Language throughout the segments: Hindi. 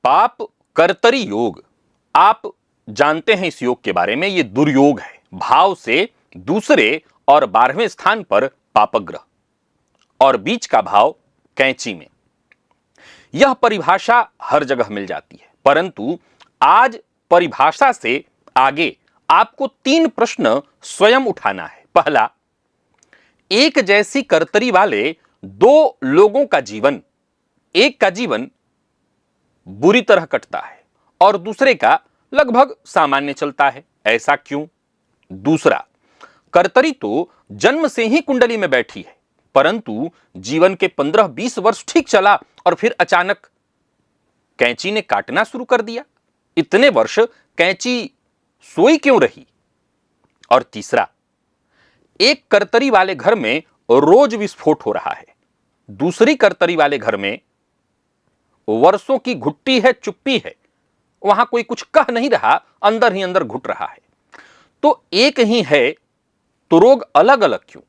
पाप कर्तरी योग, आप जानते हैं इस योग के बारे में। ये दुर्योग है, भाव से दूसरे और 12वें स्थान पर पापग्रह और बीच का भाव कैंची में। यह परिभाषा हर जगह मिल जाती है, परंतु आज परिभाषा से आगे आपको 3 प्रश्न स्वयं उठाना है। पहला, एक जैसी कर्तरी वाले 2 लोगों का जीवन, एक का जीवन बुरी तरह कटता है और दूसरे का लगभग सामान्य चलता है, ऐसा क्यों? दूसरा, कर्तरी तो जन्म से ही कुंडली में बैठी है, परंतु जीवन के 15-20 वर्ष ठीक चला और फिर अचानक कैंची ने काटना शुरू कर दिया। इतने वर्ष कैंची सोई क्यों रही? और तीसरा, एक कर्तरी वाले घर में रोज विस्फोट हो रहा है, दूसरी कर्तरी वाले घर में वर्षों की घुट्टी है, चुप्पी है, वहां कोई कुछ कह नहीं रहा, अंदर ही अंदर घुट रहा है। तो एक ही है तो रोग अलग अलग क्यों?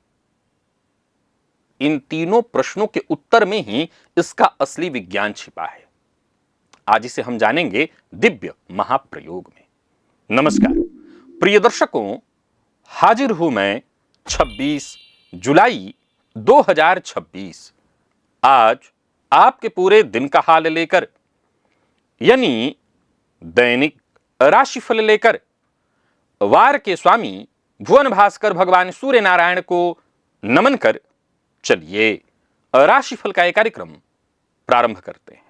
इन तीनों प्रश्नों के उत्तर में ही इसका असली विज्ञान छिपा है। आज इसे हम जानेंगे दिव्य महाप्रयोग में। नमस्कार प्रिय दर्शकों, हाजिर हूं मैं 26 जुलाई 2026 आज आपके पूरे दिन का हाल लेकर, यानी दैनिक राशिफल लेकर, वार के स्वामी भुवन भास्कर भगवान सूर्य नारायण को नमन कर चलिए राशिफल का एक कार्यक्रम प्रारंभ करते हैं।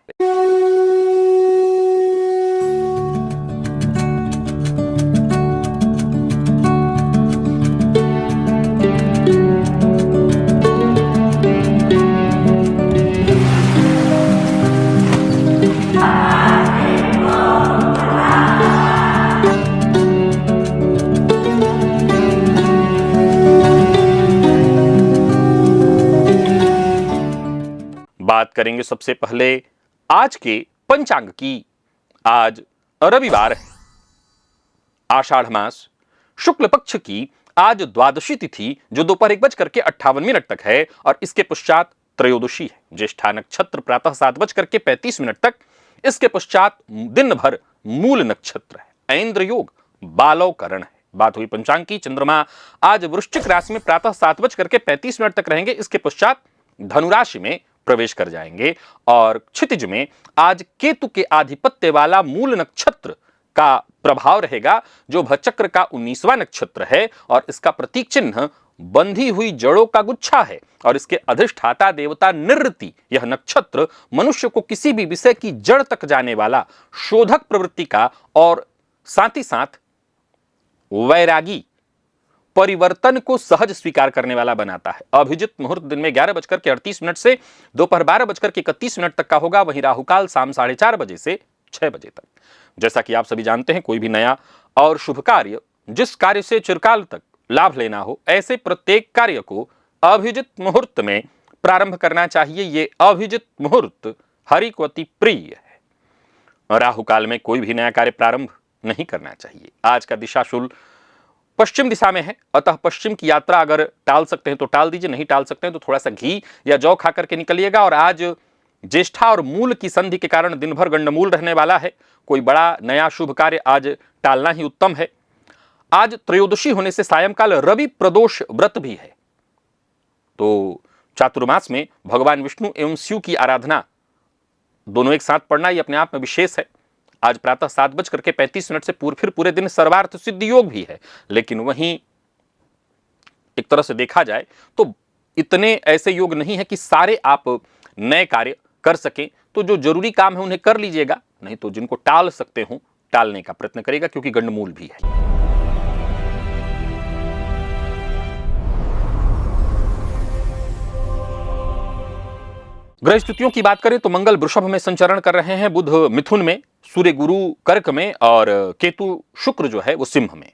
बात करेंगे सबसे पहले आज के पंचांग की। आज रविवार है, आषाढ़ मास शुक्ल पक्ष की आज द्वादशी तिथि जो दोपहर 1:58 तक है और इसके पश्चात त्रयोदशी है। ज्येष्ठा नक्षत्र प्रातः 7:35 तक, इसके पश्चात दिन भर मूल नक्षत्र है। ऐन्द्र योग बालवकरण है। बात हुई पंचांग की। चंद्रमा आज वृश्चिक राशि में प्रातः 7:35 तक रहेंगे, इसके पश्चात धनु राशि में प्रवेश कर जाएंगे और क्षितिज में आज केतु के आधिपत्य वाला मूल नक्षत्र का प्रभाव रहेगा जो भचक्र का 19वां नक्षत्र है और इसका प्रतीक चिन्ह बंधी हुई जड़ों का गुच्छा है और इसके अधिष्ठाता देवता निरृति। यह नक्षत्र मनुष्य को किसी भी विषय की जड़ तक जाने वाला शोधक प्रवृत्ति का और साथ ही साथ वैरागी परिवर्तन को सहज स्वीकार करने वाला बनाता है। अभिजित मुहूर्त दिन में 11:38 से दोपहर 12:31 तक का होगा। वहीं राहुकाल शाम 4:30 बजे से 6 बजे तक। जैसा कि आप सभी जानते हैं, कोई भी नया और शुभ कार्य, जिस कार्य से चिरकाल तक लाभ लेना हो, ऐसे प्रत्येक कार्य को अभिजित मुहूर्त में प्रारंभ करना चाहिए। ये अभिजित मुहूर्त हरि को अति प्रिय है। राहुकाल में कोई भी नया कार्य प्रारंभ नहीं करना चाहिए। आज का दिशाशूल पश्चिम दिशा में है, अतः पश्चिम की यात्रा अगर टाल सकते हैं तो टाल दीजिए, नहीं टाल सकते हैं तो थोड़ा सा घी या जौ खा करके निकलिएगा। और आज ज्येष्ठा और मूल की संधि के कारण दिन भर गंडमूल रहने वाला है। कोई बड़ा नया शुभ कार्य आज टालना ही उत्तम है। आज त्रयोदशी होने से सायंकाल रवि प्रदोष व्रत भी है, तो चातुर्मास में भगवान विष्णु एवं शिव की आराधना दोनों एक साथ पढ़ना ये अपने आप में विशेष है। आज प्रातः 7:35 से फिर पूरे दिन सर्वार्थ सिद्ध योग भी है, लेकिन वहीं एक तरह से देखा जाए तो इतने ऐसे योग नहीं है कि सारे आप नए कार्य कर सकें। तो जो जरूरी काम है उन्हें कर लीजिएगा, नहीं तो जिनको टाल सकते हो टालने का प्रयत्न करेगा, क्योंकि गंडमूल भी है। ग्रह स्थितियों की बात करें तो मंगल वृषभ में संचरण कर रहे हैं, बुध मिथुन में, सूर्य गुरु कर्क में और केतु शुक्र जो है वो सिंह में।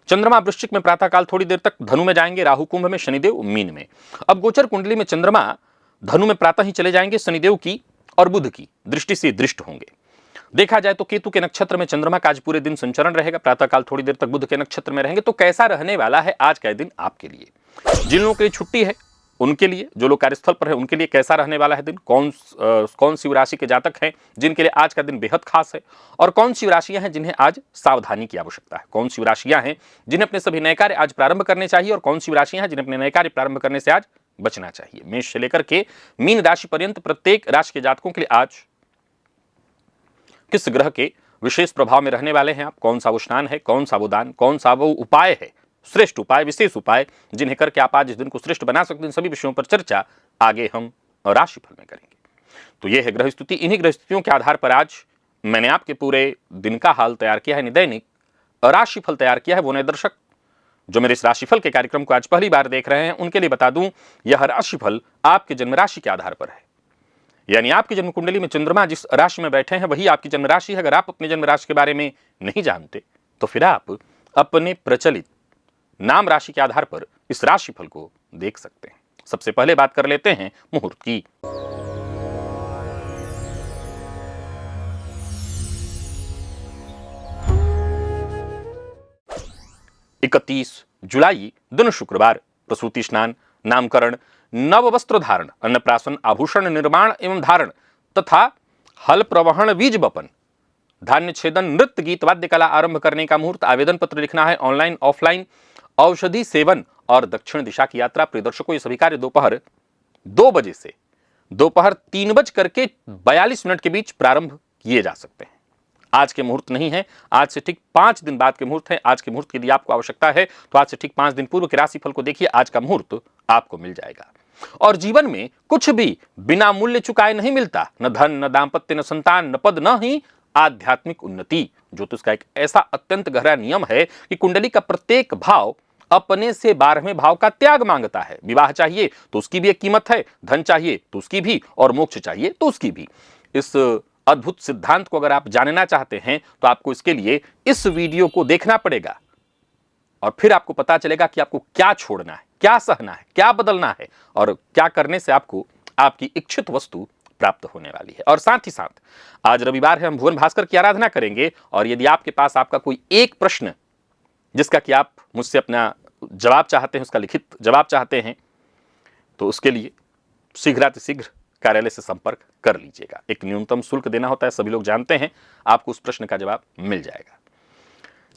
चंद्रमा वृश्चिक में प्रातःकाल थोड़ी देर तक धनु में जाएंगे, राहु कुंभ में, शनिदेव मीन में। अब गोचर कुंडली में चंद्रमा धनु में प्रातः ही चले जाएंगे, शनिदेव की और बुध की दृष्टि से दृष्ट होंगे। देखा जाए तो केतु के नक्षत्र में चंद्रमा का आज पूरे दिन संचरण रहेगा, प्रातःकाल थोड़ी देर तक बुध के नक्षत्र में रहेंगे। तो कैसा रहने वाला है आज का दिन आपके लिए? जिन लोगों के लिए छुट्टी है उनके लिए, जो लोग कार्यस्थल पर हैं उनके लिए कैसा रहने वाला है दिन, कौन सी राशि के जातक हैं जिनके लिए आज का दिन बेहद खास है, और कौन सी राशियां हैं जिन्हें आज सावधानी की आवश्यकता है, कौन सी राशियां हैं जिन्हें अपने सभी नए कार्य आज प्रारंभ करने चाहिए और कौन सी राशियां हैं जिन्हें अपने नए कार्य प्रारंभ करने से आज बचना चाहिए। मेष से लेकर के मीन राशि पर्यंत प्रत्येक राशि के जातकों के लिए आज किस ग्रह के विशेष प्रभाव में रहने वाले हैं आप, कौन सा वो स्नान है, कौन सा वो दान, कौन सा वो उपाय है, श्रेष्ठ उपाय, विशेष उपाय जिन्हें करके आप आज इस दिन को श्रेष्ठ बना सकते हैं, सभी विषयों पर चर्चा आगे हम राशिफल में करेंगे। तो यह है ग्रह स्थिति। इन्हीं ग्रह स्थितियों के आधार पर आज मैंने आपके पूरे दिन का हाल तैयार किया है, दैनिक राशिफल तैयार किया है। वो नए दर्शक जो मेरे इस राशिफल के कार्यक्रम को आज पहली बार देख रहे हैं उनके लिए बता दूं, यह राशिफल आपके जन्म राशि के आधार पर है, यानी आपकी जन्म कुंडली में चंद्रमा जिस राशि में बैठे हैं वही आपकी जन्म राशि है। अगर आप अपने जन्म राशि के बारे में नहीं जानते तो फिर आप अपने प्रचलित नाम राशि के आधार पर इस राशिफल को देख सकते हैं। सबसे पहले बात कर लेते हैं मुहूर्त की। 31 जुलाई दिन शुक्रवार, प्रसूति स्नान, नामकरण, नव वस्त्र धारण, अन्नप्राशन, आभूषण निर्माण एवं धारण तथा हल प्रवहन, बीज बपन, धान्य छेदन, नृत्य गीत वाद्य कला आरंभ करने का मुहूर्त। आवेदन पत्र लिखना है ऑनलाइन ऑफलाइन, औषधि सेवन और दक्षिण दिशा की यात्रा। प्रिय दर्शकों, ये सभी कार्य दोपहर 2 बजे से दोपहर 3:42 के बीच प्रारंभ किए जा सकते हैं। आज के मुहूर्त नहीं है, आज से ठीक 5 दिन बाद के मुहूर्त है। आज के मुहूर्त की यदि आपको आवश्यकता है तो आज से ठीक 5 दिन पूर्व के राशिफल को देखिए, आज का मुहूर्त आपको मिल जाएगा। और जीवन में कुछ भी बिना मूल्य चुकाए नहीं मिलता, न धन, न दाम्पत्य, न संतान, न पद, न ही आध्यात्मिक उन्नति। ज्योतिष का एक ऐसा अत्यंत गहरा नियम है कि कुंडली का प्रत्येक भाव अपने से 12वें भाव का त्याग मांगता है। विवाह चाहिए तो उसकी भी एक कीमत है, धन चाहिए तो उसकी भी, और मोक्ष चाहिए तो उसकी भी। इस अद्भुत सिद्धांत को अगर आप जानना चाहते हैं तो आपको इसके लिए इस वीडियो को देखना पड़ेगा और फिर आपको पता चलेगा कि आपको क्या छोड़ना है, क्या सहना है, क्या बदलना है और क्या करने से आपको आपकी इच्छित वस्तु प्राप्त होने वाली है। और साथ ही साथ आज रविवार है, हम भुवन भास्कर की आराधना करेंगे। और यदि आपके पास आपका कोई एक प्रश्न जिसका कि आप मुझसे अपना जवाब चाहते हैं, उसका लिखित जवाब चाहते हैं, तो उसके लिए शीघ्रातिशीघ्र कार्यालय से संपर्क कर लीजिएगा। एक न्यूनतम शुल्क देना होता है, सभी लोग जानते हैं, आपको उस प्रश्न का जवाब मिल जाएगा।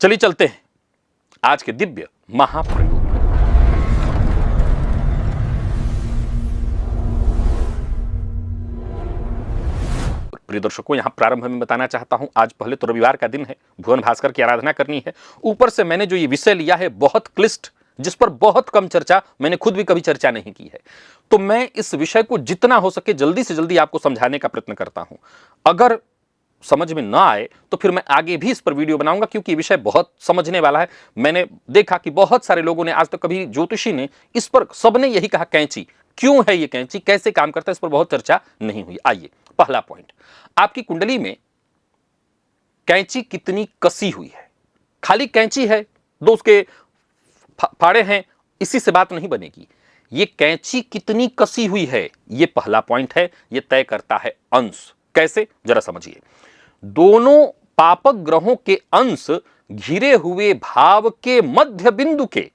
चलिए चलते हैं आज के दिव्य महाप्रयोग। प्रिय दर्शकों, यहां प्रारंभ में बताना चाहता हूं, आज पहले तो रविवार का दिन है, भुवन भास्कर की आराधना करनी है। ऊपर से मैंने जो ये विषय लिया है बहुत क्लिष्ट, जिस पर बहुत कम चर्चा, मैंने खुद भी कभी चर्चा नहीं की है, तो मैं इस विषय को जितना हो सके जल्दी से जल्दी आपको समझाने का प्रयत्न करता हूं। अगर समझ में ना आए तो फिर मैं आगे भी इस पर वीडियो बनाऊंगा, क्योंकि ये विषय बहुत समझने वाला है। मैंने देखा कि बहुत सारे लोगों ने आज तक कभी ज्योतिषी ने इस पर, सबने यही कहा कैंची क्यों है, ये कैंची कैसे काम करता है, इस पर बहुत चर्चा नहीं हुई। आइए, पहला पॉइंट, आपकी कुंडली में कैंची कितनी कसी हुई है। खाली कैंची है, दो उसके फाड़े हैं, इसी से बात नहीं बनेगी। ये कैंची कितनी कसी हुई है, ये पहला पॉइंट है। ये तय करता है अंश। कैसे, जरा समझिए। दोनों पापक ग्रहों के अंश घिरे हुए भाव के मध्य बिंदु के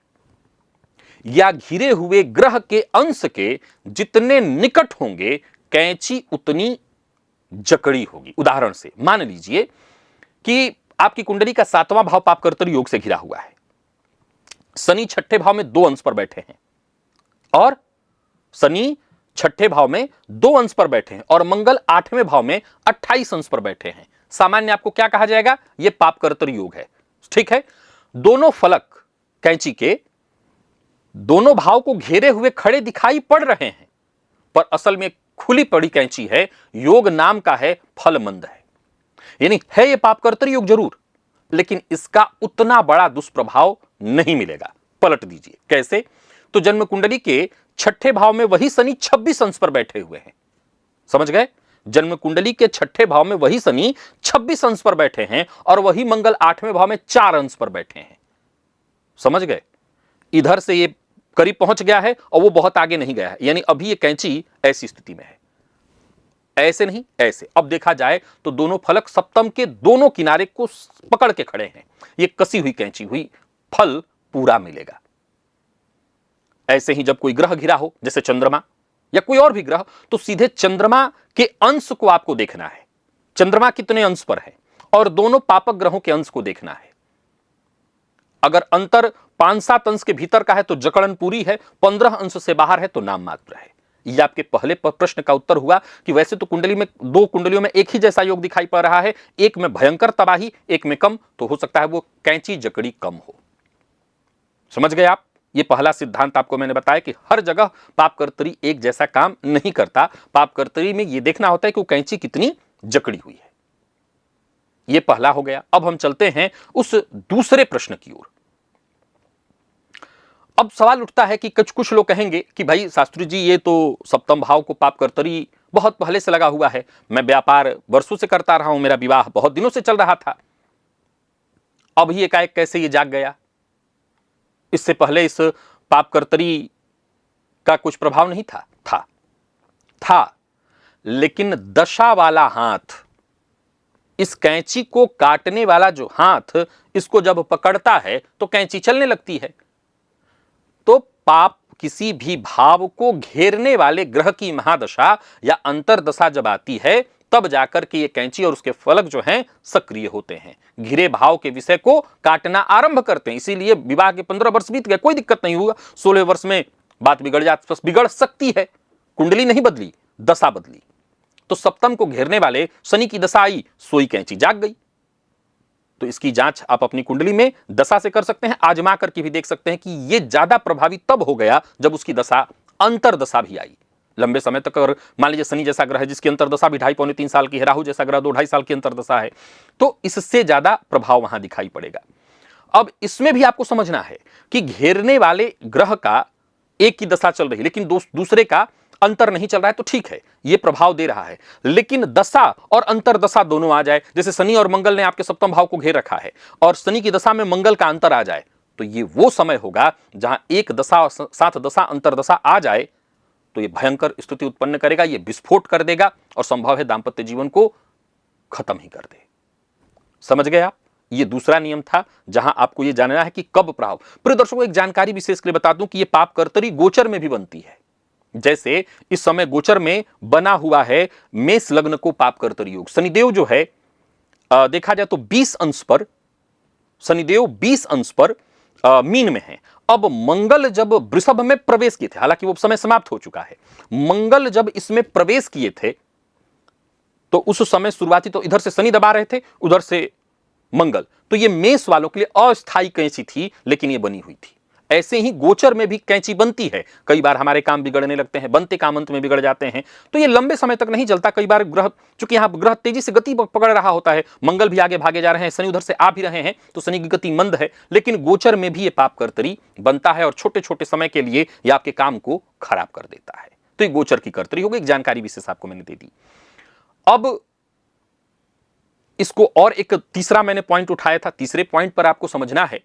या घिरे हुए ग्रह के अंश के जितने निकट होंगे, कैंची उतनी जकड़ी होगी। उदाहरण से मान लीजिए कि आपकी कुंडली का 7वां भाव पापकर्तरी योग से घिरा हुआ है, शनि 6ठे भाव में 2 अंश पर बैठे हैं, और शनि 6ठे भाव में 2 अंश पर बैठे हैं, और मंगल 8वें भाव में 28 अंश पर बैठे हैं। सामान्य आपको क्या कहा जाएगा, यह पापकर्तरी योग है। ठीक है, दोनों फलक कैंची के दोनों भाव को घेरे हुए खड़े दिखाई पड़ रहे हैं, पर असल में खुली पड़ी कैंची है, योग नाम का है, फल मंद है। यानी है ये पापकर्तरी योग जरूर, लेकिन इसका उतना बड़ा दुष्प्रभाव नहीं मिलेगा। पलट दीजिए, कैसे, तो जन्म कुंडली के 6ठे भाव में वही शनि 26 अंश पर बैठे हुए हैं। समझ गए, जन्म कुंडली के 6ठे भाव में वही शनि 26 अंश पर बैठे हैं, और वही मंगल 8वें भाव में 4 अंश पर बैठे हैं। समझ गए, इधर से ये करीब पहुंच गया है और वो बहुत आगे नहीं गया है, यानी अभी ये कैंची ऐसी स्थिति में है, ऐसे नहीं ऐसे। अब देखा जाए तो दोनों फलक सप्तम के दोनों किनारे को पकड़ के खड़े हैं। ये कसी हुई कैंची हुई, फल पूरा मिलेगा। ऐसे ही जब कोई ग्रह घिरा हो, जैसे चंद्रमा या कोई और भी ग्रह, तो सीधे चंद्रमा के अंश को आपको देखना है, चंद्रमा कितने अंश पर है, और दोनों पापक ग्रहों के अंश को देखना है। अगर अंतर 5-7 अंश के भीतर का है तो जकड़न पूरी है, 15 अंश से बाहर है तो नाम मात्र है। यह आपके पहले प्रश्न का उत्तर हुआ कि वैसे तो कुंडली में, दो कुंडलियों में एक ही जैसा योग दिखाई पड़ रहा है, एक में भयंकर तबाही, एक में कम, तो हो सकता है वो कैंची जकड़ी कम हो। समझ गए आप? ये पहला सिद्धांत आपको मैंने बताया कि हर जगह पापकर्तरी एक जैसा काम नहीं करता। पापकर्तरी में यह देखना होता है कि वो कैंची कितनी जकड़ी हुई है। यह पहला हो गया। अब हम चलते हैं उस दूसरे प्रश्न की ओर। अब सवाल उठता है कि कुछ लोग कहेंगे कि भाई शास्त्री जी, ये तो सप्तम भाव को पापकर्तरी बहुत पहले से लगा हुआ है, मैं व्यापार वर्षों से करता रहा हूं, मेरा विवाह बहुत दिनों से चल रहा था, अब ही एकाएक कैसे ये जाग गया? इससे पहले इस पापकर्तरी का कुछ प्रभाव नहीं था? था, लेकिन दशा वाला हाथ, इस कैंची को काटने वाला जो हाथ, इसको जब पकड़ता है तो कैंची चलने लगती है। तो पाप किसी भी भाव को घेरने वाले ग्रह की महादशा या अंतरदशा जब आती है, तब जाकर के ये कैंची और उसके फलक जो हैं सक्रिय होते हैं, घिरे भाव के विषय को काटना आरंभ करते हैं। इसीलिए विवाह के 15 वर्ष बीत गए, कोई दिक्कत नहीं हुआ, 16 वर्ष में बात बिगड़ सकती है। कुंडली नहीं बदली, दशा बदली। तो सप्तम को घेरने वाले शनि की दशा आई, सोई कैंची जाग गई। तो इसकी जांच आप अपनी कुंडली में दशा से कर सकते हैं, आजमा करके भी देख सकते हैं कि यह ज्यादा प्रभावी तब हो गया जब उसकी दशा अंतरदशा भी आई। लंबे समय तक अगर मान लीजिए शनि जैसा ग्रह है जिसकी अंतरदशा भी 2.5-3 साल की है, राहु जैसा ग्रह 2-2.5 साल की अंतरदशा है, तो इससे ज्यादा प्रभाव वहां दिखाई पड़ेगा। अब इसमें भी आपको समझना है कि घेरने वाले ग्रह का एक की दशा चल रही, लेकिन दूसरे का अंतर नहीं चल रहा है, तो ठीक है, यह प्रभाव दे रहा है। लेकिन दशा और अंतरदशा दोनों आ जाए, जैसे शनि और मंगल ने आपके सप्तम भाव को घेर रखा है और शनि की दशा में मंगल का अंतर आ जाए, तो ये वो समय होगा जहां एक दशा साथ दशा अंतरदशा आ जाए तो ये भयंकर स्थिति उत्पन्न करेगा, ये विस्फोट कर देगा और संभव है दांपत्य जीवन को खत्म ही कर दे। समझ गए आप? ये दूसरा नियम था जहां आपको ये जानना है कि कब प्रभाव। प्रिय दर्शकों, एक जानकारी विशेष के लिए बता दूं कि ये पापकर्तरी गोचर में भी बनती है। जैसे इस समय गोचर में बना हुआ है मेष लग्न को पापकर्तरी योग। शनिदेव जो है देखा जाए तो 20 अंश पर, शनिदेव 20 अंश पर मीन में है। अब मंगल जब वृषभ में प्रवेश किए थे, हालांकि वो समय समाप्त हो चुका है, मंगल जब इसमें प्रवेश किए थे तो उस समय शुरुआती तो इधर से शनि दबा रहे थे, उधर से मंगल, तो ये मेष वालों के लिए अस्थायी कैंची थी, लेकिन ये बनी हुई थी। ऐसे ही गोचर में भी कैंची बनती है। कई बार हमारे काम बिगड़ने लगते हैं, बनते काम अंत में बिगड़ जाते हैं, तो ये लंबे समय तक नहीं चलता। कई बार ग्रह, चूंकि यहां ग्रह तेजी से गति पकड़ रहा होता है, मंगल भी आगे भागे जा रहे हैं, शनि उधर से आ भी रहे हैं, तो शनि की गति मंद है, लेकिन गोचर में भी ये पापकर्तरी बनता है और छोटे छोटे समय के लिए ये आपके काम को खराब कर देता है। तो ये गोचर की कर्तरी हो गई। एक जानकारी विशेष आपको मैंने दे दी। अब इसको और एक तीसरा मैंने पॉइंट उठाया था, तीसरे पॉइंट पर आपको समझना है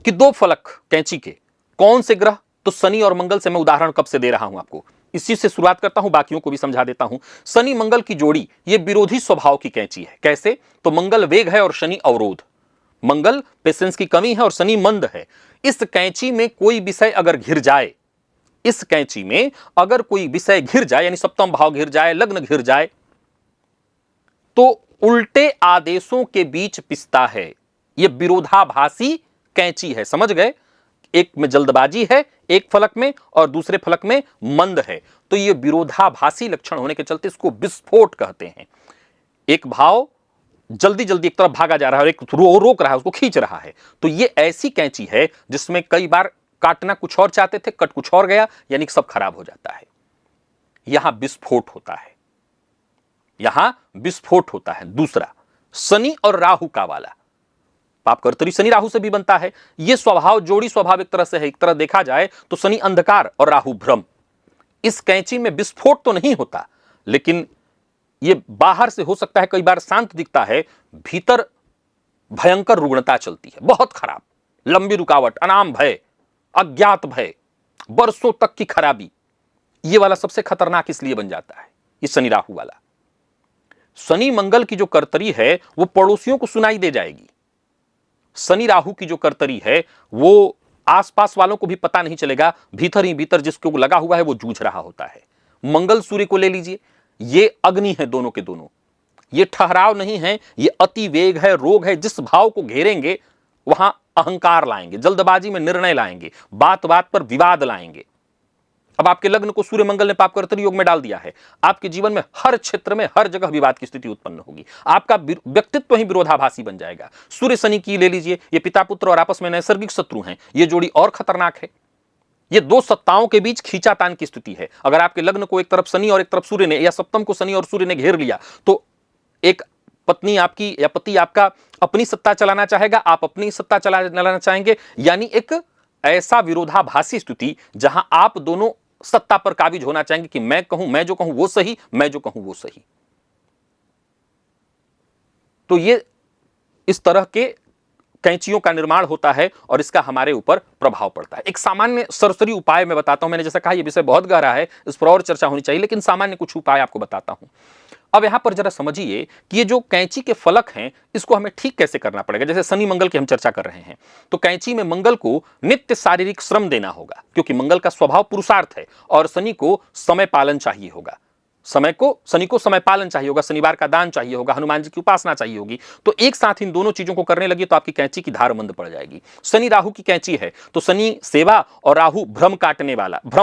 कि दो फलक कैंची के कौन से ग्रह, तो शनि और मंगल से मैं उदाहरण कब से दे रहा हूं आपको, इसी से शुरुआत करता हूं, बाकियों को भी समझा देता हूं। शनि मंगल की जोड़ी ये विरोधी स्वभाव की कैंची है। कैसे? तो मंगल वेग है और शनि अवरोध, मंगल पेशेंस की कमी है और शनि मंद है। इस कैंची में कोई विषय अगर घिर जाए, इस कैंची में अगर कोई विषय घिर जाए, यानी सप्तम भाव घिर जाए, लग्न घिर जाए, तो उल्टे आदेशों के बीच पिसता है। यह विरोधाभासी कैंची है। समझ गए? एक में जल्दबाजी है एक फलक में और दूसरे फलक में मंद है, तो यह विरोधाभासी लक्षण होने के चलते इसको विस्फोट कहते हैं। एक भाव जल्दी जल्दी एक तरफ भागा जा रहा है, एक रोक रहा है, उसको खींच रहा है, तो यह ऐसी कैंची है जिसमें कई बार काटना कुछ और चाहते थे, कट कुछ और गया, यानी सब खराब हो जाता है। यहां विस्फोट होता है, यहां विस्फोट होता है। दूसरा, शनि और राहु का वाला पापकर्तरी शनि राहु से भी बनता है। यह स्वभाव जोड़ी स्वभाव एक तरह से है। एक तरह देखा जाए तो शनि अंधकार और राहु भ्रम। इस कैंची में विस्फोट तो नहीं होता, लेकिन यह बाहर से हो सकता है कई बार शांत दिखता है, भीतर भयंकर रुग्णता चलती है, बहुत खराब, लंबी रुकावट, अनाम भय, अज्ञात भय, बरसों तक की खराबी। यह वाला सबसे खतरनाक इसलिए बन जाता है, ये शनि राहु वाला। शनि मंगल की जो कर्तरी है वो पड़ोसियों को सुनाई दे जाएगी। शनि राहु की जो कर्तरी है वो आसपास वालों को भी पता नहीं चलेगा, भीतर ही भीतर जिसको लगा हुआ है वो जूझ रहा होता है। मंगल सूर्य को ले लीजिए, ये अग्नि है दोनों के दोनों, ये ठहराव नहीं है, ये अति वेग है, रोग है। जिस भाव को घेरेंगे वहां अहंकार लाएंगे, जल्दबाजी में निर्णय लाएंगे, बात बात पर विवाद लाएंगे। अब आपके लग्न को सूर्य मंगल ने पापकर्तरी योग में डाल दिया है, आपके जीवन में हर क्षेत्र में हर जगह विवाद की स्थिति उत्पन्न होगी, आपका व्यक्तित्व ही विरोधाभासी बन जाएगा। सूर्य शनि की ले लीजिए, ये पिता पुत्र और आपस में नैसर्गिक शत्रु हैं, ये जोड़ी और खतरनाक है। ये दो सत्ताओं के बीच खींचातान की स्थिति है। अगर आपके लग्न को एक तरफ शनि और एक तरफ सूर्य ने, या सप्तम को शनि और सूर्य ने घेर लिया, तो एक पत्नी आपकी या पति आपका अपनी सत्ता चलाना चाहेगा, आप अपनी सत्ता चलाना चाहेंगे, यानी एक ऐसा विरोधाभासी स्थिति जहां आप दोनों सत्ता पर काबिज होना चाहेंगे कि मैं जो कहूं वो सही, मैं जो कहूं वो सही। तो ये इस तरह के कैंचियों का निर्माण होता है और इसका हमारे ऊपर प्रभाव पड़ता है। एक सामान्य सरसरी उपाय मैं बताता हूं। मैंने जैसा कहा, यह विषय बहुत गहरा है, इस पर और चर्चा होनी चाहिए, लेकिन सामान्य कुछ उपाय आपको बताता हूं। अब यहां पर जरा समझिए कि ये जो कैंची के फलक हैं, इसको हमें ठीक कैसे करना पड़ेगा। जैसे शनि मंगल की हम चर्चा कर रहे हैं, तो कैंची में मंगल को नित्य शारीरिक श्रम देना होगा, क्योंकि मंगल का स्वभाव पुरुषार्थ है और शनि को समय पालन चाहिए होगा। शनि को समय पालन चाहिए होगा, शनिवार का दान चाहिए होगा, हनुमान जी की उपासना चाहिए होगी। तो एक साथ इन दोनों चीजों को करने लगी तो आपकी कैंची की धार मंद पड़ जाएगी। शनि राहु की कैंची है, तो शनि सेवा और राहु भ्रम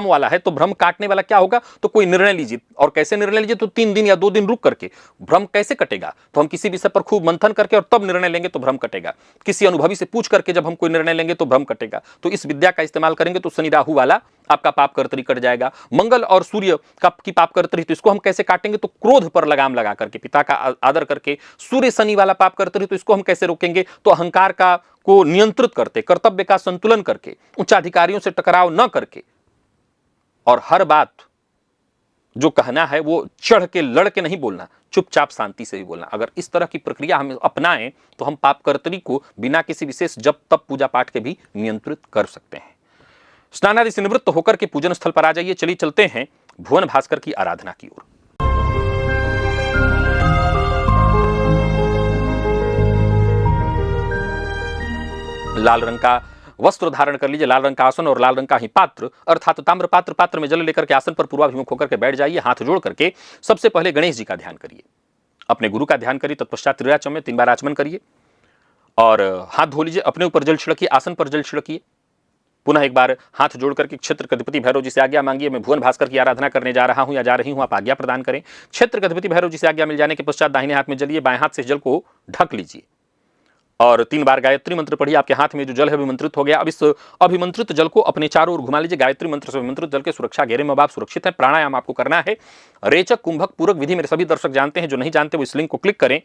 वाला है। तो भ्रम काटने वाला क्या होगा, तो कोई निर्णय लीजिए, और कैसे निर्णय लीजिए, तो 3 दिन या 2 दिन रुक करके। भ्रम कैसे कटेगा, तो हम किसी विषय पर खूब मंथन करके और तब निर्णय लेंगे तो भ्रम कटेगा। किसी अनुभवी से पूछ करके जब हम कोई निर्णय लेंगे तो भ्रम कटेगा। तो इस विद्या का इस्तेमाल करेंगे तो शनि राहु वाला आपका पाप कर्तरी कट जाएगा। मंगल और सूर्य की पाप कर्तरी, तो इसको हम कैसे काटेंगे, तो क्रोध पर लगाम लगा करके, पिता का आदर करके। सूर्य शनि वाला पाप कर्तरी, तो इसको हम कैसे रोकेंगे, तो अहंकार को नियंत्रित करते, कर्तव्य का संतुलन करके, उच्चाधिकारियों से टकराव न करके, और हर बात जो कहना है वो चढ़ के लड़ के नहीं बोलना, चुपचाप शांति से ही बोलना। अगर इस तरह की प्रक्रिया हम अपनाएं तो हम पाप कर्तरी को बिना किसी विशेष जप तप पूजा पाठ के भी नियंत्रित कर सकते हैं। स्नानादि से निवृत्त होकर के पूजन स्थल पर आ जाइए। चलिए चलते हैं भुवन भास्कर की आराधना की ओर। लाल रंग का वस्त्र धारण कर लीजिए, लाल रंग का आसन और लाल रंग का ही पात्र, अर्थात ताम्र पात्र में जल लेकर के आसन पर पूर्वाभिमुख होकर के बैठ जाइए। हाथ जोड़ करके सबसे पहले गणेश जी का ध्यान करिए, अपने गुरु का ध्यान करिए। तत्पश्चात त्रिराचम में 3 बार आचमन करिए और हाथ धो लीजिए। अपने ऊपर जल छिड़किए, आसन पर जल छिड़किए। पुनः एक बार हाथ जोड़ करके क्षेत्र के अधिपति भैरव जी से आज्ञा मांगिए। मैं भुवन भास्कर की आराधना करने जा रहा हूं या जा रही हूं, आप आज्ञा प्रदान करें। क्षेत्र के अधिपति भैरव जी से आज्ञा मिल जाने के पश्चात दाहिने हाथ में जलिए, बाएं हाथ से जल को ढक लीजिए और 3 बार गायत्री मंत्र पढ़िए। आपके हाथ में जो जल है अभिमंत्रित हो गया। अब इस अभिमंत्रित जल को अपने चारों ओर घुमा लीजिए। गायत्री मंत्र से अभिमंत्रित जल के सुरक्षा घेरे में आप सुरक्षित हैं। प्राणायाम आपको करना है। रेचक कुंभक पूरक विधि मेरे सभी दर्शक जानते हैं, जो नहीं जानते वो इस लिंक को क्लिक करें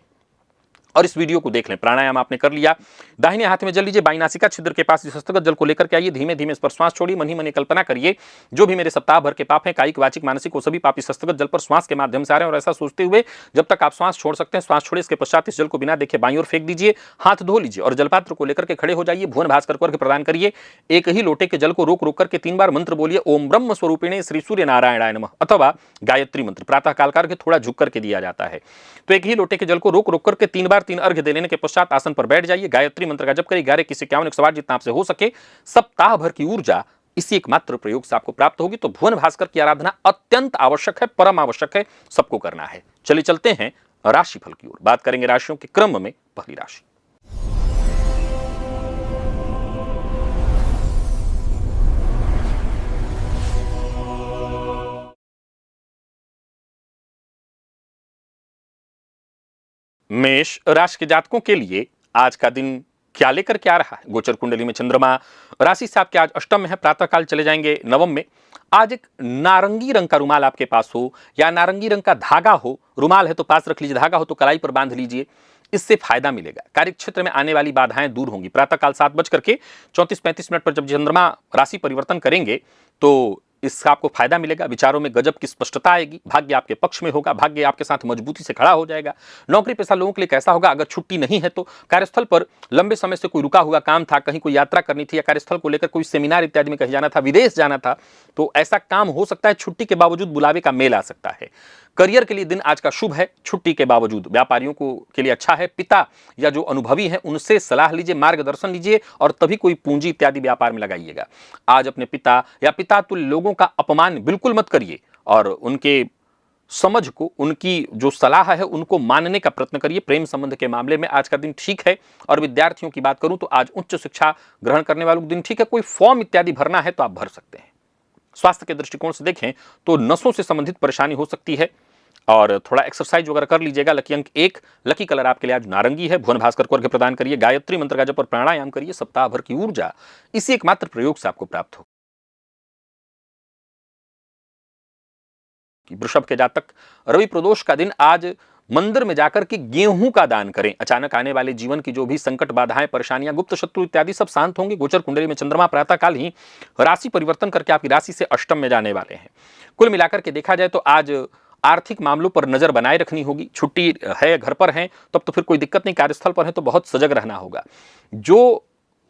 और इस वीडियो को देख लें। प्राणायाम आपने कर लिया। दाहिने हाथ में जल लीजिए, बाईं नासिका छिद्र के पास इस हस्तगत जल को लेकर के आइए। धीमे धीमे इस पर श्वास छोड़िए। मन ही मन कल्पना करिए जो भी मेरे सप्ताह भर के पाप हैं, कायिक वाचिक मानसिक, वो सभी पाप इस हस्तगत जल पर श्वास के माध्यम से आ रहे हैं। और ऐसा सोचते हुए जब तक आप श्वास छोड़ सकते हैं श्वास छोड़िए। इसके पश्चात इस जल को बिना देखे बाईं ओर फेंक दीजिए। हाथ धो लीजिए और जलपात्र को लेकर के खड़े हो जाइए। भुवन भास्कर को अर्घ्य प्रदान करिए। एक ही लोटे के जल को रोक रोक करके 3 बार मंत्र बोलिए, ओम ब्रह्म स्वरूपिणे श्री सूर्य नारायणाय नमः, अथवा गायत्री मंत्र। प्रातः काल का अर्घ्य थोड़ा झुक करके दिया जाता है। तो एक ही लोटे के जल को रोक रोक करके 3 बार 3 अर्घ्य दे लेने के पश्चात आसन पर बैठ जाइए। गायत्री मंत्र का जप करिए। 11 21 51 108 जितना आपसे हो सके। सप्ताह भर की ऊर्जा इसी एकमात्र प्रयोग से आपको प्राप्त होगी। तो भुवन भास्कर की आराधना अत्यंत आवश्यक है, परम आवश्यक है, सबको करना है। चलिए चलते हैं राशिफल की ओर। बात करेंगे राशियों के क्रम में। पहली राशि मेष राशि के जातकों के लिए आज का दिन क्या लेकर के आ रहा है। गोचर कुंडली में चंद्रमा राशि से आपके आज अष्टम में है, प्रातःकाल चले जाएंगे नवम में। आज एक नारंगी रंग का रुमाल आपके पास हो या नारंगी रंग का धागा हो, रुमाल है तो पास रख लीजिए, धागा हो तो कलाई पर बांध लीजिए, इससे फायदा मिलेगा। कार्य क्षेत्र में आने वाली बाधाएं दूर होंगी। प्रातःकाल 7:34-35 पर जब चंद्रमा राशि परिवर्तन करेंगे तो इसका आपको फायदा मिलेगा। विचारों में गजब की स्पष्टता आएगी। भाग्य आपके पक्ष में होगा। भाग्य आपके साथ मजबूती से खड़ा हो जाएगा। नौकरी पेशा लोगों के लिए कैसा होगा, अगर छुट्टी नहीं है तो कार्यस्थल पर लंबे समय से कोई रुका हुआ काम था, कहीं कोई यात्रा करनी थी या कार्यस्थल को लेकर कोई सेमिनार इत्यादि में कहीं जाना था, विदेश जाना था, तो ऐसा काम हो सकता है। छुट्टी के बावजूद बुलावे का मेल आ सकता है। करियर के लिए दिन आज का शुभ है, छुट्टी के बावजूद व्यापारियों को के लिए अच्छा है। पिता या जो अनुभवी हैं उनसे सलाह लीजिए, मार्गदर्शन लीजिए और तभी कोई पूंजी इत्यादि व्यापार में लगाइएगा। आज अपने पिता या पिता तुल्य लोगों का अपमान बिल्कुल मत करिए और उनके समझ को, उनकी जो सलाह है उनको मानने का प्रयत्न करिए। प्रेम संबंध के मामले में आज का दिन ठीक है। और विद्यार्थियों की बात करूं तो आज उच्च शिक्षा ग्रहण करने वालों का दिन ठीक है। कोई फॉर्म इत्यादि भरना है तो आप भर सकते हैं। स्वास्थ्य के दृष्टिकोण से देखें तो नसों से संबंधित परेशानी हो सकती है और थोड़ा एक्सरसाइज वगैरह कर लीजिएगा। लकी अंक 1, लकी कलर आपके लिए आज नारंगी है। भुवन भास्कर को अर्घ्य प्रदान करिए, गायत्री मंत्र का जप और प्राणायाम करिए। सप्ताह भर की ऊर्जा इसी एकमात्र प्रयोग से आपको प्राप्त हो। वृषभ के जातक, रवि प्रदोष का दिन, आज मंदिर में जाकर के गेहूं का दान करें। अचानक आने वाले जीवन की जो भी संकट, बाधाएं, परेशानियां, गुप्त शत्रु इत्यादि सब शांत होंगे। गोचर कुंडली में चंद्रमा प्रातःकाल ही राशि परिवर्तन करके आपकी राशि से अष्टम में जाने वाले हैं। कुल मिलाकर के देखा जाए तो आज आर्थिक मामलों पर नजर बनाए रखनी होगी। छुट्टी है, घर पर हैं, तब तो फिर कोई दिक्कत नहीं। कार्यस्थल पर है तो बहुत सजग रहना होगा। जो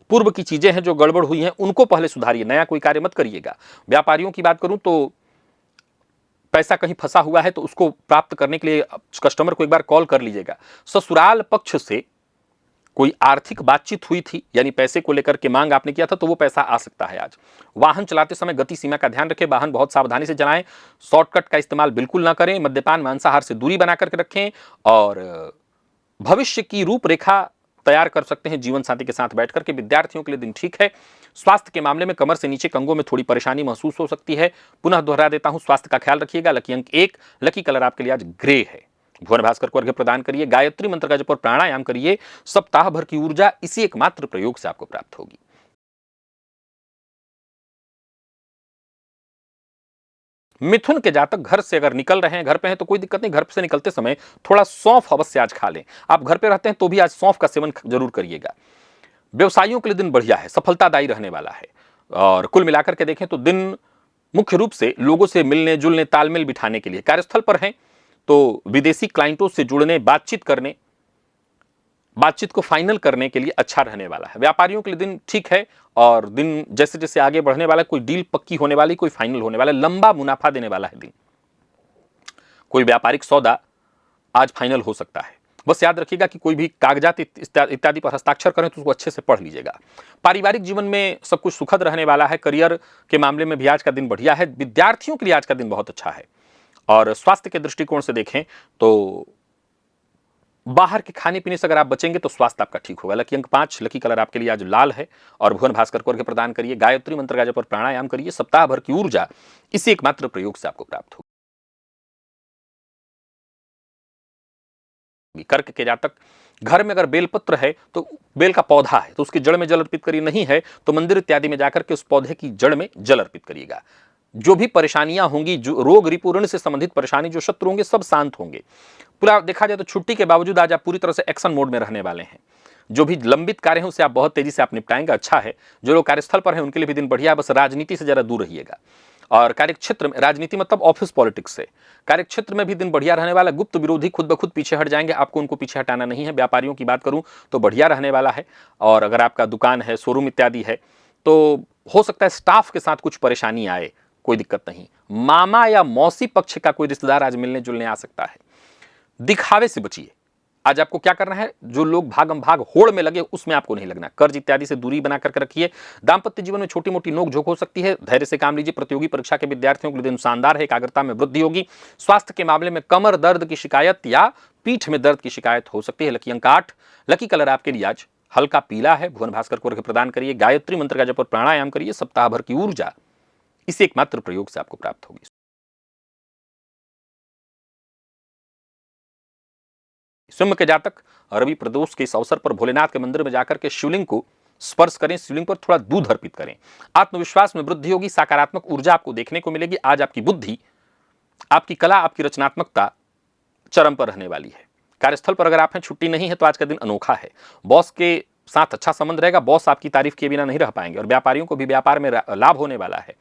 पूर्व की चीजें हैं, जो गड़बड़ हुई हैं, उनको पहले सुधारिए, नया कोई कार्य मत करिएगा। व्यापारियों की बात करूं तो पैसा कहीं फंसा हुआ है तो उसको प्राप्त करने के लिए कस्टमर को एक बार कॉल कर लीजिएगा। ससुराल पक्ष से कोई आर्थिक बातचीत हुई थी, यानी पैसे को लेकर के मांग आपने किया था, तो वो पैसा आ सकता है आज। वाहन चलाते समय गति सीमा का ध्यान रखें, वाहन बहुत सावधानी से चलाएं, शॉर्टकट का इस्तेमाल बिल्कुल ना करें, मद्यपान मांसाहार से दूरी बना करके रखें और भविष्य की रूपरेखा तैयार कर सकते हैं जीवन साथी के साथ बैठकर के। विद्यार्थियों के लिए दिन ठीक है। स्वास्थ्य के मामले में कमर से नीचे कंगों में थोड़ी परेशानी महसूस हो सकती है। पुनः दोहरा देता हूं, स्वास्थ्य का ख्याल रखिएगा। लकी अंक 1, लकी कलर आपके लिए आज ग्रे है। भुवन भास्कर को अर्घ्य प्रदान करिए, गायत्री मंत्र का जप और प्राणायाम करिए। सप्ताह भर की ऊर्जा इसी एकमात्र प्रयोग से आपको प्राप्त होगी। मिथुन के जातक, घर से अगर निकल रहे हैं, घर पे हैं तो कोई दिक्कत नहीं। घर से निकलते समय थोड़ा सौंफ अवश्य आज खा लें। आप घर पे रहते हैं तो भी आज सौंफ का सेवन जरूर करिएगा। व्यवसायियों के लिए दिन बढ़िया है, सफलतादायी रहने वाला है। और कुल मिलाकर के देखें तो दिन मुख्य रूप से लोगों से मिलने जुलने, तालमेल बिठाने के लिए। कार्यस्थल पर हैं तो विदेशी क्लाइंटों से जुड़ने, बातचीत करने, बातचीत को फाइनल करने के लिए अच्छा रहने वाला है। व्यापारियों के लिए दिन ठीक है और दिन जैसे जैसे आगे बढ़ने वाला है, कोई डील पक्की होने वाली, कोई फाइनल होने वाला है, लंबा मुनाफा देने वाला है दिन। कोई व्यापारिक सौदा आज फाइनल हो सकता है। बस याद रखिएगा कि कोई भी कागजात इत्यादि पर हस्ताक्षर करें तो उसको अच्छे से पढ़ लीजिएगा। पारिवारिक जीवन में सब कुछ सुखद रहने वाला है। करियर के मामले में भी आज का दिन बढ़िया है। विद्यार्थियों के लिए आज का दिन बहुत अच्छा है। और स्वास्थ्य के दृष्टिकोण से देखें तो बाहर के खाने पीने से अगर आप बचेंगे तो स्वास्थ्य आपका ठीक होगा। लकी अंक 5, लकी कलर आपके लिए आज लाल है। और भुवन भास्कर को अर्घ्य प्रदान करिए, गायत्री मंत्र का जप और प्राणायाम करिए। सप्ताह भर की ऊर्जा इसी एकमात्र प्रयोग से आपको प्राप्त होगी। कर्क के जातक, घर में अगर बेलपत्र है तो बेल का पौधा है तो उसकी जड़ में जल अर्पित करिए, नहीं है तो मंदिर इत्यादि में जाकर के उस पौधे की जड़ में जल अर्पित करिएगा। जो भी परेशानियां होंगी, जो रोग रिपुरण से संबंधित परेशानी, जो शत्रु होंगे, सब शांत होंगे। पूरा देखा जाए तो छुट्टी के बावजूद आज आप पूरी तरह से एक्शन मोड में रहने वाले हैं। जो भी लंबित कार्य हैं उसे आप बहुत तेजी से आप निपटाएंगे, अच्छा है। जो लोग कार्यस्थल पर हैं उनके लिए भी दिन बढ़िया है। बस राजनीति से जरा दूर रहिएगा। और कार्यक्षेत्र में, राजनीति मतलब ऑफिस पॉलिटिक्स से, कार्यक्षेत्र में भी दिन बढ़िया रहने वाला। गुप्त विरोधी खुद ब खुद पीछे हट जाएंगे, आपको उनको पीछे हटाना नहीं है। व्यापारियों की बात करूं तो बढ़िया रहने वाला है। और अगर आपका दुकान है, शोरूम इत्यादि है तो हो सकता है स्टाफ के साथ कुछ परेशानी आए, कोई दिक्कत नहीं। मामा या मौसी पक्ष का कोई रिश्तेदार आज मिलने जुलने आ सकता है। दिखावे से बचिए। आज आपको क्या करना है, जो लोग भागम भाग होड़ में लगे उसमें आपको नहीं लगना। कर्ज इत्यादि से दूरी बना करके रखिए। दाम्पत्य जीवन में छोटी मोटी नोक झोंक हो सकती है, धैर्य से काम लीजिए। प्रतियोगी परीक्षा के विद्यार्थियों के लिए दिन शानदार है, एकाग्रता में वृद्धि होगी। स्वास्थ्य के मामले में कमर दर्द की शिकायत या पीठ में दर्द की शिकायत हो सकती है। लकी अंक 8, लकी कलर आपके लिए आज हल्का पीला है। भुवन भास्कर को अर्घ्य प्रदान करिए, गायत्री मंत्र का जप और प्राणायाम करिए। सप्ताह भर की ऊर्जा इसी एकमात्र प्रयोग से आपको प्राप्त होगी। सिंह के जातक, रवि प्रदोष के इस अवसर पर भोलेनाथ के मंदिर में जाकर के शिवलिंग को स्पर्श करें, शिवलिंग पर थोड़ा दूध अर्पित करें। आत्मविश्वास में वृद्धि होगी, सकारात्मक ऊर्जा आपको देखने को मिलेगी। आज आपकी बुद्धि, आपकी कला, आपकी रचनात्मकता चरम पर रहने वाली है। कार्यस्थल पर अगर आप हैं, छुट्टी नहीं है तो आज का दिन अनोखा है। बॉस के साथ अच्छा संबंध रहेगा, बॉस आपकी तारीफ किए बिना नहीं रह पाएंगे। और व्यापारियों को भी व्यापार में लाभ होने वाला है।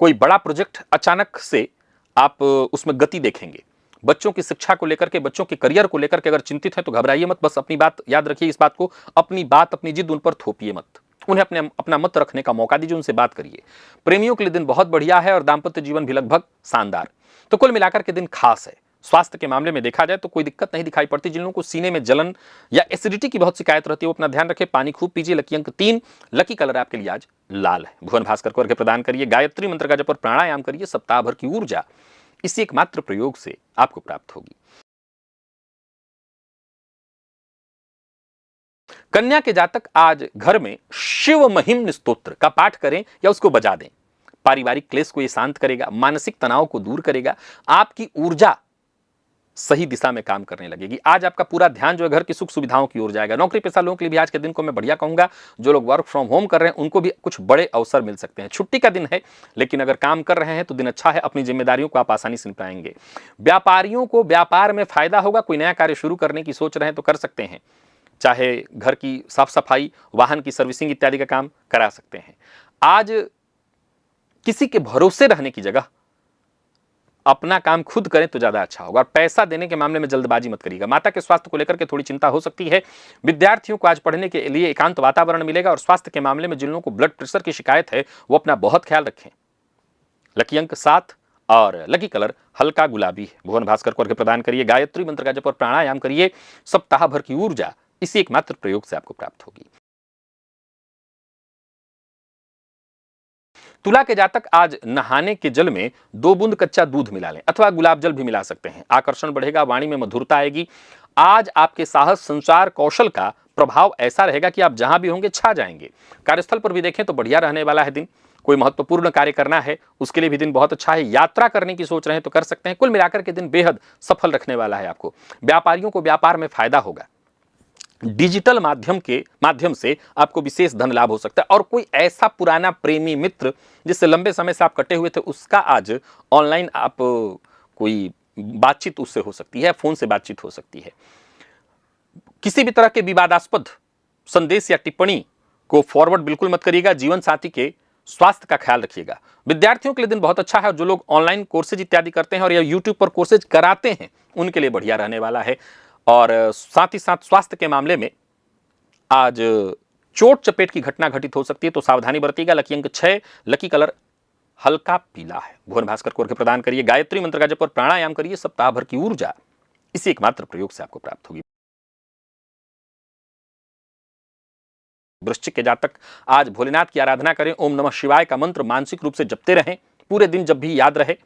कोई बड़ा प्रोजेक्ट अचानक से आप उसमें गति देखेंगे। बच्चों की शिक्षा को लेकर के, बच्चों के करियर को लेकर के अगर चिंतित हैं तो घबराइए मत। बस अपनी बात याद रखिए, इस बात को, अपनी बात, अपनी जिद उन पर थोपिए मत। उन्हें अपना मत रखने का मौका दीजिए, उनसे बात करिए। प्रेमियों के लिए दिन बहुत बढ़िया है और दाम्पत्य जीवन भी लगभग शानदार। तो कुल मिलाकर के दिन खास है। स्वास्थ्य के मामले में देखा जाए तो कोई दिक्कत नहीं दिखाई पड़ती। जिन लोगों को सीने में जलन या एसिडिटी की बहुत शिकायत रहती है वो अपना ध्यान रखें, पानी खूब पीजिए। लकी अंक 3, लकी कलर आपके लिए आज लाल है। भुवन भास्कर को अर्घ्य प्रदान करिए, गायत्री मंत्र का जप और प्राणायाम करिए। सप्ताह भर की ऊर्जा इसी एकमात्र प्रयोग से आपको प्राप्त होगी। कन्या के जातक आज घर में शिव महिम स्तोत्र का पाठ करें या उसको बजा दें। पारिवारिक क्लेश को ये शांत करेगा, मानसिक तनाव को दूर करेगा, आपकी ऊर्जा सही दिशा में काम करने लगेगी। आज आपका पूरा ध्यान जो है घर की सुख सुविधाओं की ओर जाएगा। नौकरी पेशा लोगों के लिए भी आज के दिन को मैं बढ़िया कहूंगा। जो लोग वर्क फ्रॉम होम कर रहे हैं उनको भी कुछ बड़े अवसर मिल सकते हैं। छुट्टी का दिन है, लेकिन अगर काम कर रहे हैं तो दिन अच्छा है। अपनी जिम्मेदारियों को आप आसानी से निभाएंगे। व्यापारियों को व्यापार में फायदा होगा। कोई नया कार्य शुरू करने की सोच रहे हैं तो कर सकते हैं। चाहे घर की साफ सफाई, वाहन की सर्विसिंग इत्यादि का काम करा सकते हैं। आज किसी के भरोसे रहने की जगह अपना काम खुद करें तो ज्यादा अच्छा होगा। और पैसा देने के मामले में जल्दबाजी मत करिएगा। माता के स्वास्थ्य को लेकर के थोड़ी चिंता हो सकती है। विद्यार्थियों को आज पढ़ने के लिए एकांत वातावरण मिलेगा। और स्वास्थ्य के मामले में जिन लोगों को ब्लड प्रेशर की शिकायत है वो अपना बहुत ख्याल रखें। लकी अंक 7 और लकी कलर हल्का गुलाबी है। भुवन भास्कर को अर्घ्य प्रदान करिए, गायत्री मंत्र का जप और प्राणायाम करिए। सप्ताह भर की ऊर्जा इसी एकमात्र प्रयोग से आपको प्राप्त होगी। तुला के जातक आज नहाने के जल में 2 बूंद कच्चा दूध मिला लें अथवा गुलाब जल भी मिला सकते हैं। आकर्षण बढ़ेगा, वाणी में मधुरता आएगी। आज आपके साहस, संचार कौशल का प्रभाव ऐसा रहेगा कि आप जहां भी होंगे छा जाएंगे। कार्यस्थल पर भी देखें तो बढ़िया रहने वाला है दिन। कोई महत्वपूर्ण कार्य करना है उसके लिए भी दिन बहुत अच्छा है। यात्रा करने की सोच रहे हैं तो कर सकते हैं। कुल मिलाकर के दिन बेहद सफल रखने वाला है आपको। व्यापारियों को व्यापार में फायदा होगा। डिजिटल माध्यम से आपको विशेष धन लाभ हो सकता है। और कोई ऐसा पुराना प्रेमी मित्र जिससे लंबे समय से आप कटे हुए थे उसका आज ऑनलाइन आप कोई बातचीत उससे हो सकती है, फोन से बातचीत हो सकती है। किसी भी तरह के विवादास्पद संदेश या टिप्पणी को फॉरवर्ड बिल्कुल मत करिएगा। जीवन साथी के स्वास्थ्य का ख्याल रखिएगा। विद्यार्थियों के लिए दिन बहुत अच्छा है। और जो लोग ऑनलाइन कोर्सेज इत्यादि करते हैं और या यूट्यूब पर कोर्सेज कराते हैं उनके लिए बढ़िया रहने वाला है। और साथ ही साथ स्वास्थ्य के मामले में आज चोट चपेट की घटना घटित हो सकती है तो सावधानी बरतिएगा। लकी अंक 6, लकी कलर हल्का पीला है। भुवन भास्कर को अर्घ्य प्रदान करिए, गायत्री मंत्र का जप और प्राणायाम करिए। सप्ताह भर की ऊर्जा इसी एकमात्र प्रयोग से आपको प्राप्त होगी। वृश्चिक के जातक आज भोलेनाथ की आराधना करें। ओम नमः शिवाय का मंत्र मानसिक रूप से जपते रहें पूरे दिन, जब भी याद रहे।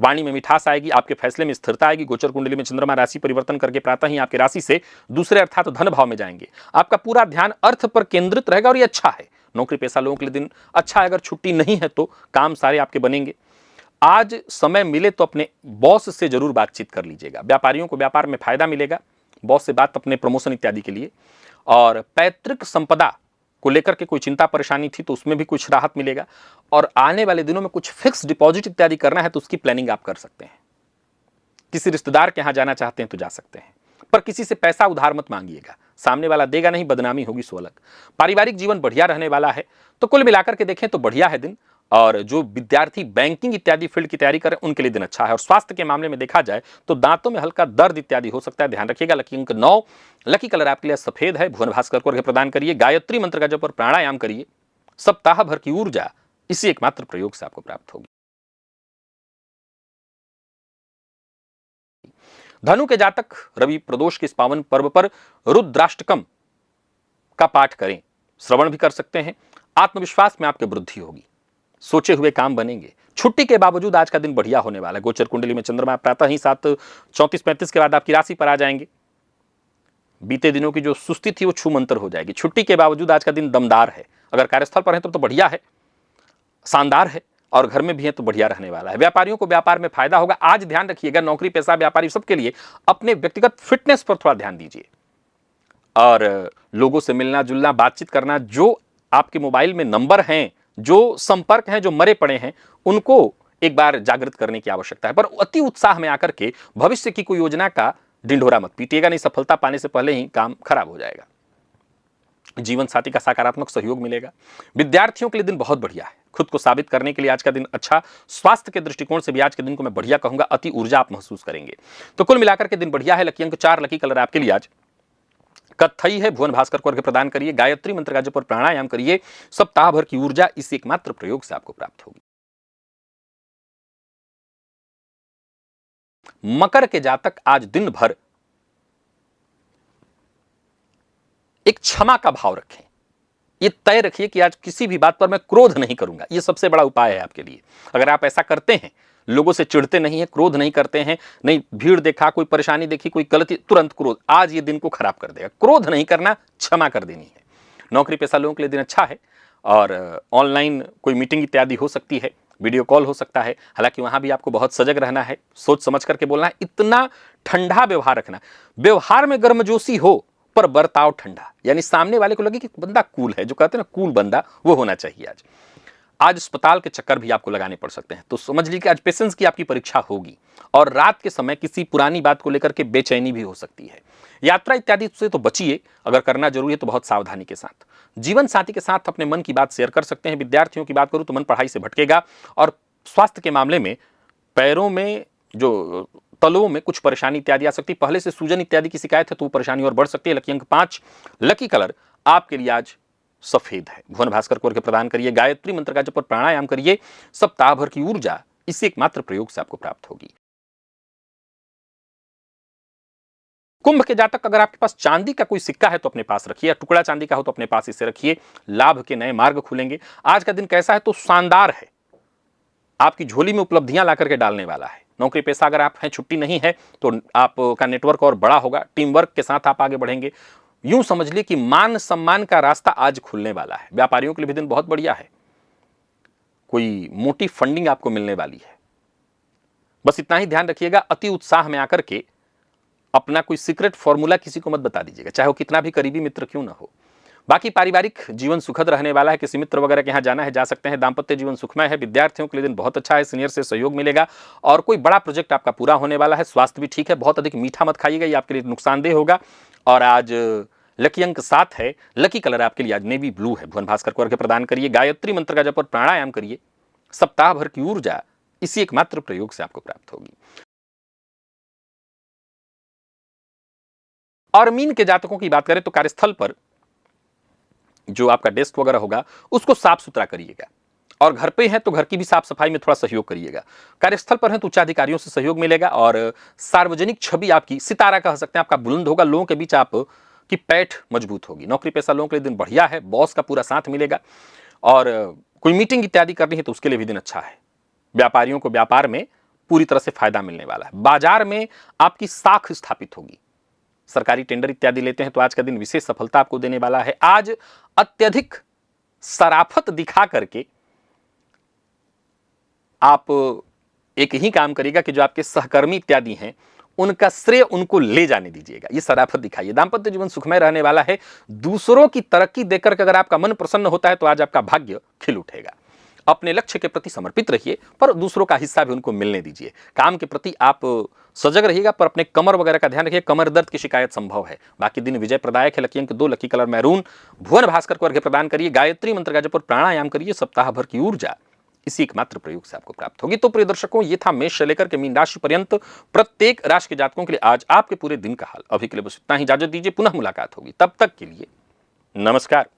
वाणी में मिठास आएगी, आपके फैसले में स्थिरता आएगी। गोचर कुंडली में चंद्रमा राशि परिवर्तन करके प्रातः ही आपकी राशि से दूसरे अर्थात धन भाव में जाएंगे। आपका पूरा ध्यान अर्थ पर केंद्रित रहेगा और ये अच्छा है। नौकरी पेशा लोगों के लिए दिन अच्छा है। अगर छुट्टी नहीं है तो काम सारे आपके बनेंगे। आज समय मिले तो अपने बॉस से जरूर बातचीत कर लीजिएगा। व्यापारियों को व्यापार में फायदा मिलेगा, बॉस से बात अपने प्रमोशन इत्यादि के लिए। और पैतृक संपदा को लेकर के कोई चिंता परेशानी थी तो उसमें भी कुछ राहत मिलेगा। और आने वाले दिनों में कुछ फिक्स डिपॉजिट इत्यादि करना है तो उसकी प्लानिंग आप कर सकते हैं। किसी रिश्तेदार के यहां जाना चाहते हैं तो जा सकते हैं, पर किसी से पैसा उधार मत मांगिएगा। सामने वाला देगा नहीं, बदनामी होगी सो अलग। पारिवारिक जीवन बढ़िया रहने वाला है। तो कुल मिलाकर के देखें तो बढ़िया है दिन। और जो विद्यार्थी बैंकिंग इत्यादि फील्ड की तैयारी करें उनके लिए दिन अच्छा है। और स्वास्थ्य के मामले में देखा जाए तो दांतों में हल्का दर्द इत्यादि हो सकता है, ध्यान रखिएगा। लकी अंक 9, लकी कलर आपके लिए सफेद है। भुवन भास्कर को अर्घ्य प्रदान करिए, गायत्री मंत्र का जप और प्राणायाम करिए। सप्ताह भर की ऊर्जा इसी एकमात्र प्रयोग से आपको प्राप्त होगी। धनु के जातक रवि प्रदोष के इस पावन पर्व पर रुद्राष्टकम का पाठ करें, श्रवण भी कर सकते हैं। आत्मविश्वास में आपके वृद्धि होगी, सोचे हुए काम बनेंगे। छुट्टी के बावजूद आज का दिन बढ़िया होने वाला है। गोचर कुंडली में चंद्रमा प्रातः ही 7:34-35 के बाद आपकी राशि पर आ जाएंगे। बीते दिनों की जो सुस्ती थी वो छूमंतर हो जाएगी। छुट्टी के बावजूद आज का दिन दमदार है। अगर कार्यस्थल पर है तो बढ़िया है, शानदार है। और घर में भी है तो बढ़िया रहने वाला है। व्यापारियों को व्यापार में फायदा होगा। आज ध्यान रखिएगा, नौकरी पेशा व्यापारी सबके लिए अपने व्यक्तिगत फिटनेस पर थोड़ा ध्यान दीजिए। और लोगों से मिलना जुलना, बातचीत करना, जो आपके मोबाइल में नंबर हैं, जो संपर्क हैं, जो मरे पड़े हैं, उनको एक बार जागृत करने की आवश्यकता है। पर अति उत्साह में आकर के भविष्य की कोई योजना का ढिंढोरा मत पीटिएगा, नहीं सफलता पाने से पहले ही काम खराब हो जाएगा। जीवन साथी का सकारात्मक सहयोग मिलेगा। विद्यार्थियों के लिए दिन बहुत बढ़िया है। खुद को साबित करने के लिए आज का दिन अच्छा। स्वास्थ्य के दृष्टिकोण से भी आज के दिन को मैं बढ़िया कहूंगा। अति ऊर्जा आप महसूस करेंगे। तो कुल मिलाकर के दिन बढ़िया है। लकी अंक 4, लकी कलर आपके लिए आज कत्थई है। भुवन भास्कर को अर्घ्य प्रदान करिए, गायत्री मंत्र का जप और प्राणायाम करिए। सप्ताह भर की ऊर्जा इस एकमात्र प्रयोग से आपको प्राप्त होगी। मकर के जातक आज दिन भर एक क्षमा का भाव रखें। ये तय रखिए कि आज किसी भी बात पर मैं क्रोध नहीं करूंगा। ये सबसे बड़ा उपाय है आपके लिए। अगर आप ऐसा करते हैं, लोगों से चिढ़ते नहीं है, क्रोध नहीं करते हैं, नहीं भीड़ देखा, कोई परेशानी देखी, कोई गलती, तुरंत क्रोध, आज ये दिन को खराब कर देगा। क्रोध नहीं करना, क्षमा कर देनी है। नौकरी पेशा लोगों के लिए दिन अच्छा है और ऑनलाइन कोई मीटिंग इत्यादि हो सकती है, वीडियो कॉल हो सकता है। हालांकि वहां भी आपको बहुत सजग रहना है, सोच समझ करके बोलना है, इतना ठंडा व्यवहार रखना। व्यवहार में गर्मजोशी हो पर बर्ताव ठंडा, यानी सामने वाले को लगे कि बंदा कूल है, जो कहते हैं ना कूल बंदा, वो होना चाहिए। आज अस्पताल के चक्कर भी आपको लगाने पड़ सकते हैं, तो समझ लीजिए कि आज पेशेंस की आपकी परीक्षा होगी और रात के समय किसी पुरानी बात को लेकर के बेचैनी भी हो सकती है। यात्रा इत्यादि से तो बचिए, अगर करना जरूरी है तो बहुत सावधानी के साथ। जीवन साथी के साथ अपने मन की बात शेयर कर सकते हैं। विद्यार्थियों की बात करूं तो मन पढ़ाई से भटकेगा और स्वास्थ्य के मामले में पैरों में जो तलवों में कुछ परेशानी इत्यादि आ सकती है। पहले से सूजन इत्यादि की शिकायत है तो वो परेशानी और बढ़ सकती है। लकी अंक 5, लकी कलर आपके लिए आज सफेद है। भुवन भास्कर को प्रदान करिए, गायत्री मंत्र का जप और प्राणायाम करिए। सप्ताह भर की ऊर्जा इसी एकमात्र प्रयोग से आपको प्राप्त होगी। कुंभ के जातक, अगर आपके पास चांदी का कोई सिक्का है तो अपने पास रखिए, टुकड़ा चांदी का हो तो अपने पास इसे रखिए। लाभ के नए मार्ग खुलेंगे। आज का दिन कैसा है तो शानदार है, आपकी झोली में उपलब्धियां ला करके डालने वाला है। नौकरी पेशा अगर आप हैं, छुट्टी नहीं है तो आपका नेटवर्क और बड़ा होगा। टीम वर्क के साथ आप आगे बढ़ेंगे। यूं समझ लिए कि मान सम्मान का रास्ता आज खुलने वाला है। व्यापारियों के लिए भी दिन बहुत बढ़िया है। कोई मोटी फंडिंग आपको मिलने वाली है। बस इतना ही ध्यान रखिएगा, अति उत्साह में आकर के अपना कोई सीक्रेट फॉर्मूला किसी को मत बता दीजिएगा, चाहे वो कितना भी करीबी मित्र क्यों ना हो। बाकी पारिवारिक जीवन सुखद रहने वाला है। किसी मित्र वगैरह के यहाँ जाना है, जा सकते हैं। दाम्पत्य जीवन सुखमय है। विद्यार्थियों के लिए दिन बहुत अच्छा है। सीनियर से सहयोग मिलेगा और कोई बड़ा प्रोजेक्ट आपका पूरा होने वाला है। स्वास्थ्य भी ठीक है। बहुत अधिक मीठा मत खाइएगा, ये आपके लिए नुकसानदेह होगा। और आज लकी अंक 7 है। लकी कलर आपके लिए आज नेवी ब्लू है। भुवन भास्कर को अर्घ्य प्रदान करिए, गायत्री मंत्र का जप और प्राणायाम करिए। सप्ताह भर की ऊर्जा इसी एकमात्र प्रयोग से आपको प्राप्त होगी। और मीन के जातकों की बात करें तो कार्यस्थल पर जो आपका डेस्क वगैरह होगा उसको साफ सुथरा करिएगा। और घर पे हैं तो घर की भी साफ सफाई में थोड़ा सहयोग करिएगा। कार्यस्थल पर हैं तो उच्चाधिकारियों से सहयोग मिलेगा और सार्वजनिक छवि आपकी सितारा कह सकते हैं आपका बुलंद होगा। लोगों के बीच आप की पैठ मजबूत होगी। नौकरी पेशा लोगों के लिए दिन बढ़िया है। बॉस का पूरा साथ मिलेगा और कोई मीटिंग इत्यादि करनी है तो उसके लिए भी दिन अच्छा है। व्यापारियों को व्यापार में पूरी तरह से फायदा मिलने वाला है। बाजार में आपकी साख स्थापित होगी। सरकारी टेंडर इत्यादि लेते हैं तो आज का दिन विशेष सफलता आपको देने वाला है। आज अत्यधिक सराफत दिखा करके आप एक ही काम करिएगा कि जो आपके सहकर्मी इत्यादि हैं उनका श्रेय उनको ले जाने दीजिएगा। ये सराफत दिखाइए। दाम्पत्य जीवन सुखमय रहने वाला है। दूसरों की तरक्की देखकर के अगर आपका मन प्रसन्न होता है तो आज आपका भाग्य खिल उठेगा। अपने लक्ष्य के प्रति समर्पित रहिए पर दूसरों का हिस्सा भी उनको मिलने दीजिए। काम के प्रति आप सजग रहिएगा पर अपने कमर वगैरह का ध्यान रखिए। कमर दर्द की शिकायत संभव है। बाकी दिन विजय प्रदायक है। लकी अंक 2, लकी कलर मैरून। भुवन भास्कर को अर्घ्य प्रदान करिए, गायत्री मंत्र का जप और प्राणायाम करिए। सप्ताह भर की ऊर्जा इसी एकमात्र प्रयोग से आपको प्राप्त होगी। तो प्रिय दर्शकों, ये था मेष से लेकर के मीन राशि पर्यंत प्रत्येक राशि के जातकों के लिए आज आपके पूरे दिन का हाल। अभी के लिए बस इतना ही। इजाजत दीजिए, पुनः मुलाकात होगी। तब तक के लिए नमस्कार।